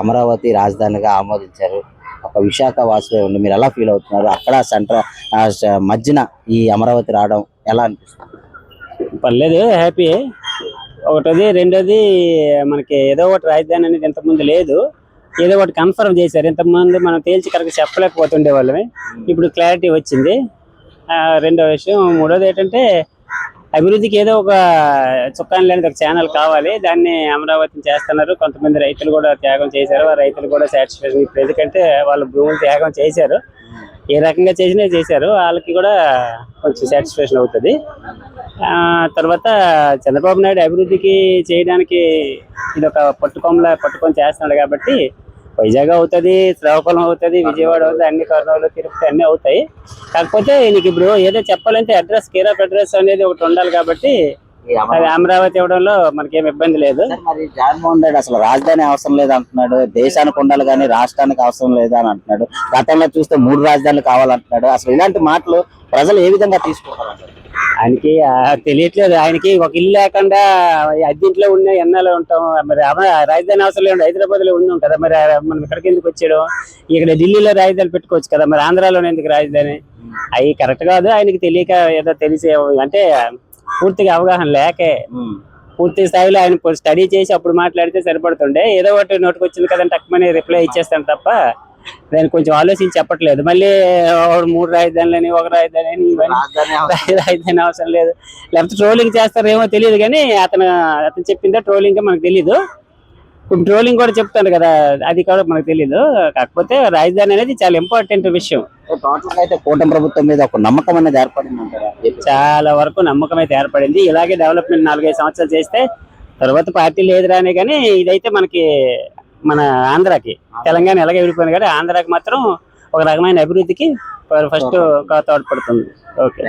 అమరావతి రాజధానిగా ఆమోదించారు. ఒక విశాఖ వాసులే ఉండి మీరు ఎలా ఫీల్ అవుతున్నారు? అక్కడ మధ్యన ఈ అమరావతి రావడం ఎలా అనిపిస్తుంది? పర్లేదు, హ్యాపీ. ఒకటోది, రెండోది మనకి ఏదో ఒకటి రాజధాని అనేది ఇంతకుముందు లేదు, ఏదో ఒకటి కన్ఫర్మ్ చేశారు. ఇంతకుముందు మనం తేల్చి కరెక్ట్ చెప్పలేకపోతుండే వాళ్ళమే, ఇప్పుడు క్లారిటీ వచ్చింది. రెండో విషయం, మూడోది ఏంటంటే అభివృద్ధికి ఏదో ఒక చుక్కాని లేని ఒక ఛానల్ కావాలి. దాన్ని అమరావతిని చేస్తున్నారు. కొంతమంది రైతులు కూడా త్యాగం చేశారు. ఆ రైతులు కూడా సాటిస్ఫాక్షన్. ఇప్పుడు ఎందుకంటే వాళ్ళు భూములు త్యాగం చేశారు, ఏ రకంగా చేసినా చేశారు, వాళ్ళకి కూడా కొంచెం సాటిస్ఫాక్షన్ అవుతుంది. తర్వాత చంద్రబాబు నాయుడు అభివృద్ధికి చేయడానికి ఇది ఒక పట్టుకొని చేస్తున్నాడు కాబట్టి వైజాగ్ అవుతుంది, శ్రీకాకుళం అవుతుంది, విజయవాడ అవుతుంది, అన్ని కర్నూలు, తిరుపతి అన్ని అవుతాయి. కాకపోతే నీకు ఇప్పుడు ఏదో చెప్పాలంటే అడ్రస్, కేర్ ఆఫ్ అడ్రస్ అనేది ఒకటి ఉండాలి కాబట్టి అది అమరావతి ఇవ్వడంలో మనకేం ఇబ్బంది లేదు. మరి జగన్మోహన్ రెడ్డి అసలు రాజధాని అవసరం లేదు అంటున్నాడు, దేశానికి ఉండాలి కానీ రాష్ట్రానికి అవసరం లేదు అని అంటున్నాడు. గతంలో చూస్తే 3 రాజధానులు కావాలంటున్నాడు. అసలు ఇలాంటి మాటలు ప్రజలు ఏ విధంగా తీసుకుంటారు? ఆయనకి తెలియట్లేదు. ఆయనకి ఒక ఇల్లు లేకుండా అద్దెంట్లో ఉన్న ఎన్నాళ్ళు ఉంటాం. మరి రాజధాని అవసరం లేదు, హైదరాబాద్ లో ఉన్నాం కదా, మరి మనం ఇక్కడికి ఎందుకు వచ్చాడు? ఇక్కడ ఢిల్లీలో రాజధాని పెట్టుకోవచ్చు కదా, మరి ఆంధ్రాలోనే ఎందుకు రాజధాని? అవి కరెక్ట్ కాదు. ఆయనకి తెలియక ఏదో తెలిసి అంటే పూర్తిగా అవగాహన లేకే, పూర్తి స్థాయిలో ఆయన స్టడీ చేసి అప్పుడు మాట్లాడితే సరిపడుతుండే. ఏదో ఒకటి నోటికి వచ్చింది కదంటే టక్మని రిప్లై ఇచ్చేస్తాను తప్ప దాన్ని కొంచెం ఆలోచించి చెప్పట్లేదు. మళ్ళీ 3 రాజధానులని, 1 రాజధాని అని, ఇవన్నీ రాజధాని అవసరం లేదు. లేకపోతే ట్రోలింగ్ చేస్తారేమో తెలియదు, కానీ అతను చెప్పిందా ట్రోలింగ్ మనకు తెలీదు. ఇప్పుడు ట్రోలింగ్ కూడా చెప్తాను కదా, అది కూడా మనకు తెలీదు. కాకపోతే రాజధాని అనేది చాలా ఇంపార్టెంట్ విషయం. అయితే కూటమి ప్రభుత్వం మీద ఒక నమ్మకం అనేది ఏర్పడింది అంటారా? చాలా వరకు నమ్మకం అయితే ఏర్పడింది. ఇలాగే డెవలప్మెంట్ 4-5 సంవత్సరాలు చేస్తే తర్వాత పార్టీలు ఏదిరానే కానీ ఇదైతే మనకి మన ఆంధ్రాకి, తెలంగాణ ఎలాగే విడిపోయింది కానీ ఆంధ్రాకి మాత్రం ఒక రకమైన అభివృద్ధికి ఫస్ట్ తోడ్పడుతుంది. ఓకే.